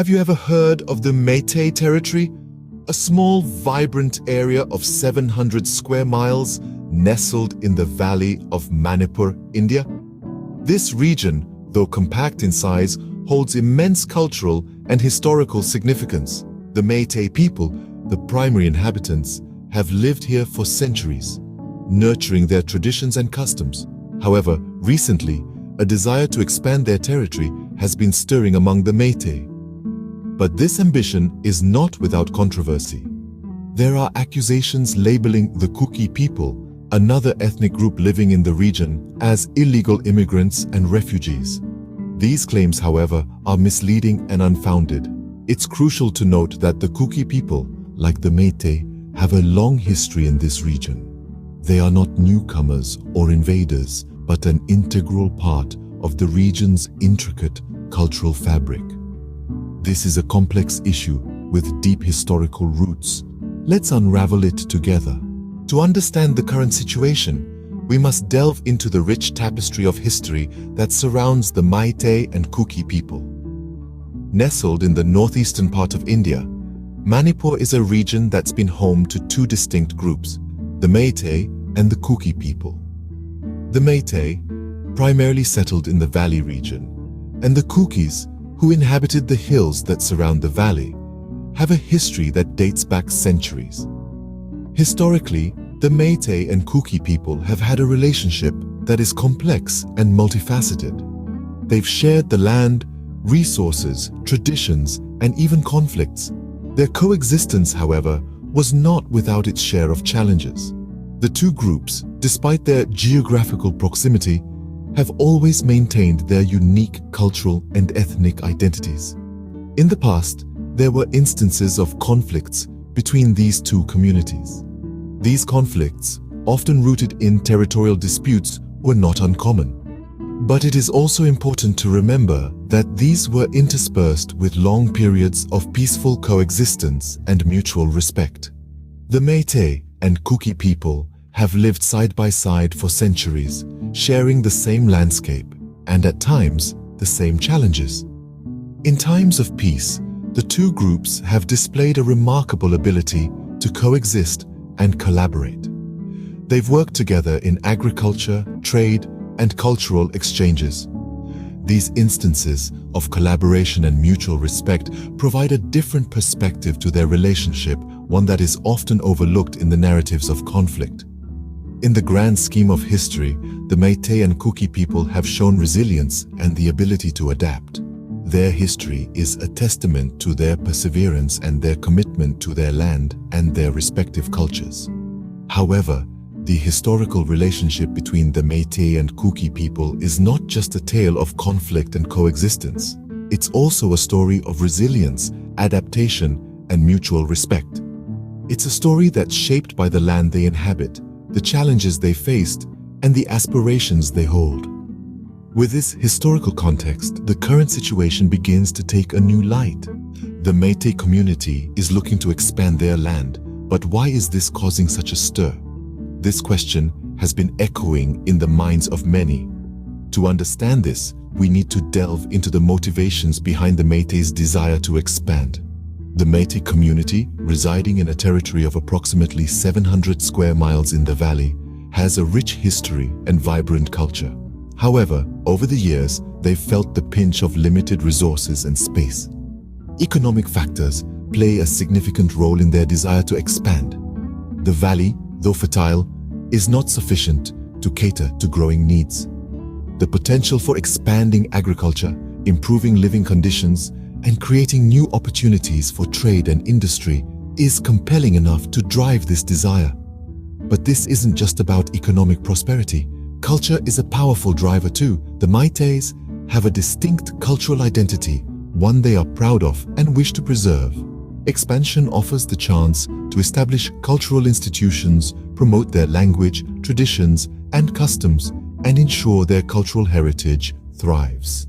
Have you ever heard of the Meitei territory? A small, vibrant area of 700 square miles nestled in the valley of Manipur, India. This region, though compact in size, holds immense cultural and historical significance. The Meitei people, the primary inhabitants, have lived here for centuries, nurturing their traditions and customs. However, recently, a desire to expand their territory has been stirring among the Meitei. But this ambition is not without controversy. There are accusations labeling the Kuki people, another ethnic group living in the region, as illegal immigrants and refugees. These claims, however, are misleading and unfounded. It's crucial to note that the Kuki people, like the Meitei, have a long history in this region. They are not newcomers or invaders, but an integral part of the region's intricate cultural fabric. This is a complex issue with deep historical roots. Let's unravel it together. To understand the current situation, we must delve into the rich tapestry of history that surrounds the Meitei and Kuki people. Nestled in the northeastern part of India, Manipur is a region that's been home to two distinct groups, the Meitei and the Kuki people. The Meitei primarily settled in the valley region, and the Kukis, who inhabited the hills that surround the valley, have a history that dates back centuries. Historically, the Meitei and Kuki people have had a relationship that is complex and multifaceted. They've shared the land, resources, traditions, and even conflicts. Their coexistence, however, was not without its share of challenges. The two groups, despite their geographical proximity, have always maintained their unique cultural and ethnic identities. In the past, there were instances of conflicts between these two communities. These conflicts, often rooted in territorial disputes, were not uncommon. But it is also important to remember that these were interspersed with long periods of peaceful coexistence and mutual respect. The Meitei and Kuki people have lived side by side for centuries, sharing the same landscape and at times the same challenges. In times of peace, the two groups have displayed a remarkable ability to coexist and collaborate. They've worked together in agriculture, trade, and cultural exchanges. These instances of collaboration and mutual respect provide a different perspective to their relationship, one that is often overlooked in the narratives of conflict. In the grand scheme of history, the Meitei and Kuki people have shown resilience and the ability to adapt. Their history is a testament to their perseverance and their commitment to their land and their respective cultures. However, the historical relationship between the Meitei and Kuki people is not just a tale of conflict and coexistence. It's also a story of resilience, adaptation, and mutual respect. It's a story that's shaped by the land they inhabit, the challenges they faced, and the aspirations they hold. With this historical context, the current situation begins to take a new light. The Meitei community is looking to expand their land, but why is this causing such a stir? This question has been echoing in the minds of many. To understand this, we need to delve into the motivations behind the Meitei's desire to expand. The Meitei community, residing in a territory of approximately 700 square miles in the valley, has a rich history and vibrant culture. However, over the years, they've felt the pinch of limited resources and space. Economic factors play a significant role in their desire to expand. The valley, though fertile, is not sufficient to cater to growing needs. The potential for expanding agriculture, improving living conditions, and creating new opportunities for trade and industry is compelling enough to drive this desire. But this isn't just about economic prosperity. Culture is a powerful driver too. The Meiteis have a distinct cultural identity, one they are proud of and wish to preserve. Expansion offers the chance to establish cultural institutions, promote their language, traditions, and customs, and ensure their cultural heritage thrives.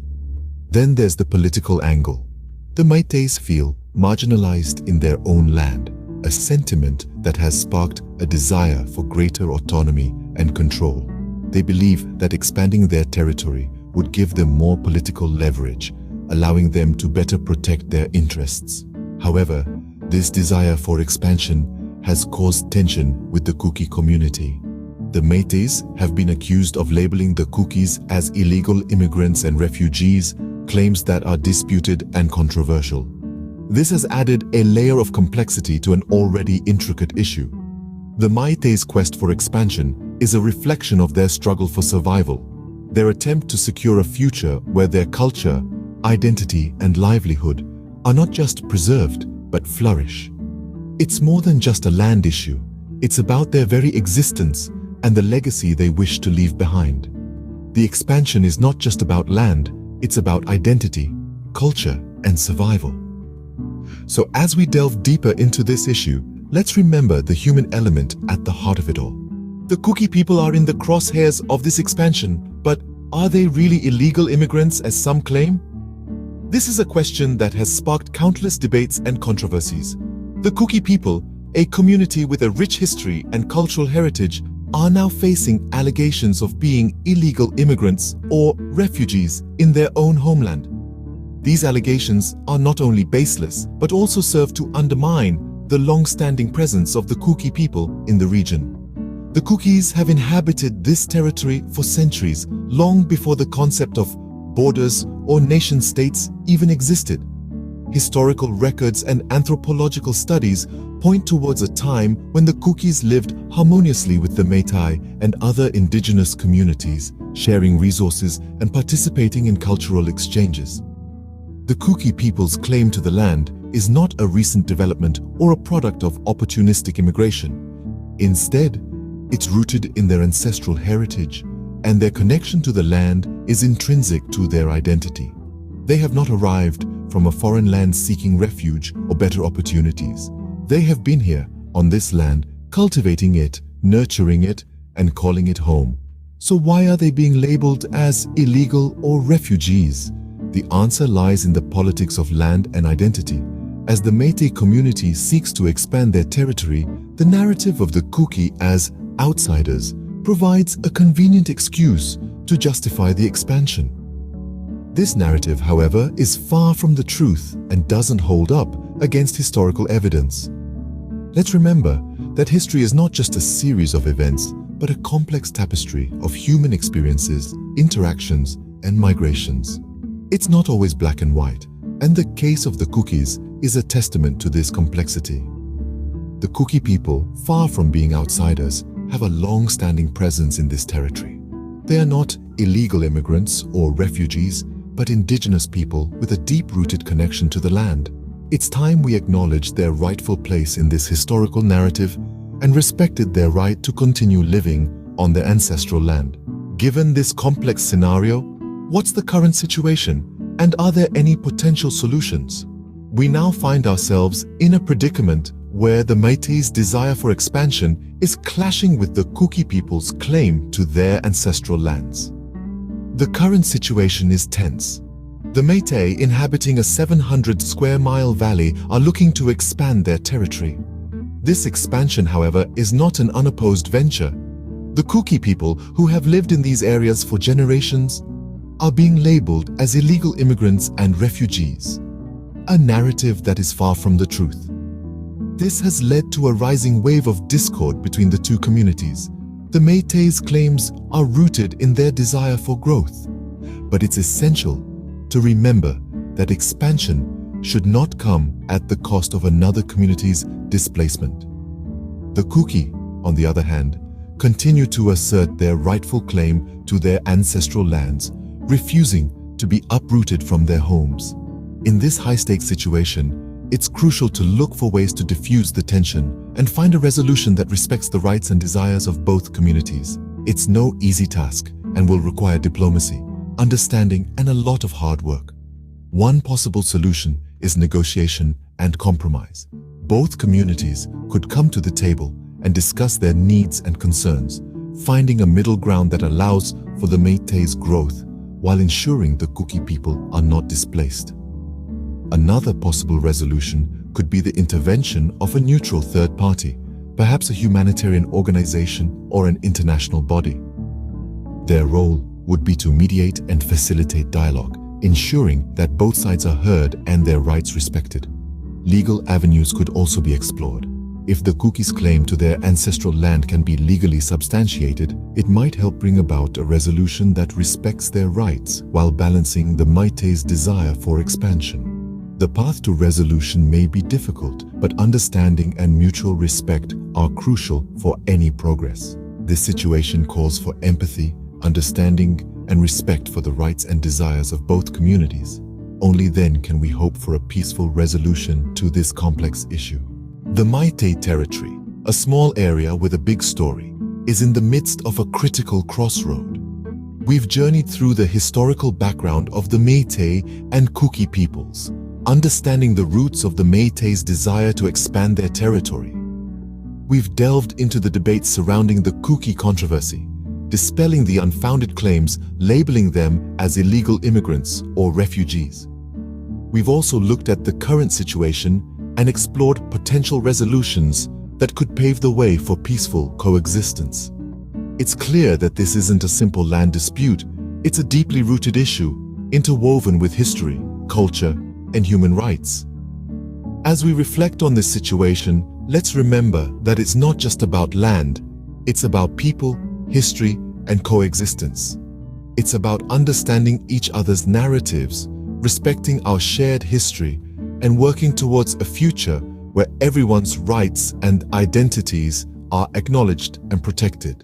Then there's the political angle. The Meiteis feel marginalized in their own land, a sentiment that has sparked a desire for greater autonomy and control. They believe that expanding their territory would give them more political leverage, allowing them to better protect their interests. However, this desire for expansion has caused tension with the Kuki community. The Meiteis have been accused of labeling the Kukis as illegal immigrants and refugees, claims that are disputed and controversial. This has added a layer of complexity to an already intricate issue. The Meitei's quest for expansion is a reflection of their struggle for survival, their attempt to secure a future where their culture, identity, and livelihood are not just preserved, but flourish. It's more than just a land issue. It's about their very existence and the legacy they wish to leave behind. The expansion is not just about land, it's about identity, culture, and survival. So as we delve deeper into this issue, let's remember the human element at the heart of it all. The Kuki people are in the crosshairs of this expansion, but are they really illegal immigrants as some claim? This is a question that has sparked countless debates and controversies. The Kuki people, a community with a rich history and cultural heritage, are now facing allegations of being illegal immigrants or refugees in their own homeland. These allegations are not only baseless, but also serve to undermine the long-standing presence of the Kuki people in the region. The Kukis have inhabited this territory for centuries, long before the concept of borders or nation-states even existed. Historical records and anthropological studies point towards a time when the Kukis lived harmoniously with the Meitei and other indigenous communities, sharing resources and participating in cultural exchanges. The Kuki people's claim to the land is not a recent development or a product of opportunistic immigration. Instead, it's rooted in their ancestral heritage, and their connection to the land is intrinsic to their identity. They have not arrived from a foreign land seeking refuge or better opportunities. They have been here, on this land, cultivating it, nurturing it, and calling it home. So why are they being labeled as illegal or refugees? The answer lies in the politics of land and identity. As the Meitei community seeks to expand their territory, the narrative of the Kuki as outsiders provides a convenient excuse to justify the expansion. This narrative, however, is far from the truth and doesn't hold up against historical evidence. Let's remember that history is not just a series of events, but a complex tapestry of human experiences, interactions, and migrations. It's not always black and white, and the case of the Kukis is a testament to this complexity. The Kuki people, far from being outsiders, have a long-standing presence in this territory. They are not illegal immigrants or refugees, but indigenous people with a deep-rooted connection to the land. It's time we acknowledged their rightful place in this historical narrative and respected their right to continue living on their ancestral land. Given this complex scenario, what's the current situation, and are there any potential solutions? We now find ourselves in a predicament where the Meitei's desire for expansion is clashing with the Kuki people's claim to their ancestral lands. The current situation is tense. The Meitei, inhabiting a 700-square-mile valley, are looking to expand their territory. This expansion, however, is not an unopposed venture. The Kuki people, who have lived in these areas for generations, are being labeled as illegal immigrants and refugees, a narrative that is far from the truth. This has led to a rising wave of discord between the two communities. The Meitei's claims are rooted in their desire for growth, but it's essential to remember that expansion should not come at the cost of another community's displacement. The Kuki, on the other hand, continue to assert their rightful claim to their ancestral lands, refusing to be uprooted from their homes. In this high-stakes situation, it's crucial to look for ways to diffuse the tension and find a resolution that respects the rights and desires of both communities. It's no easy task and will require diplomacy, understanding, and a lot of hard work. One possible solution is negotiation and compromise. Both communities could come to the table and discuss their needs and concerns, finding a middle ground that allows for the Meitei's growth while ensuring the Kuki people are not displaced. Another possible resolution could be the intervention of a neutral third party, perhaps a humanitarian organization or an international body. Their role would be to mediate and facilitate dialogue, ensuring that both sides are heard and their rights respected. Legal avenues could also be explored. If the Kuki's claim to their ancestral land can be legally substantiated, it might help bring about a resolution that respects their rights while balancing the Meitei's desire for expansion. The path to resolution may be difficult, but understanding and mutual respect are crucial for any progress. This situation calls for empathy, understanding, and respect for the rights and desires of both communities. Only then can we hope for a peaceful resolution to this complex issue. The Meitei territory, a small area with a big story, is in the midst of a critical crossroad. We've journeyed through the historical background of the Meitei and Kuki peoples, understanding the roots of the Meitei's desire to expand their territory. We've delved into the debates surrounding the Kuki controversy, dispelling the unfounded claims, labeling them as illegal immigrants or refugees. We've also looked at the current situation and explored potential resolutions that could pave the way for peaceful coexistence. It's clear that this isn't a simple land dispute, it's a deeply rooted issue, interwoven with history, culture, and human rights. As we reflect on this situation, let's remember that it's not just about land, it's about people, history, and coexistence. It's about understanding each other's narratives, respecting our shared history, and working towards a future where everyone's rights and identities are acknowledged and protected.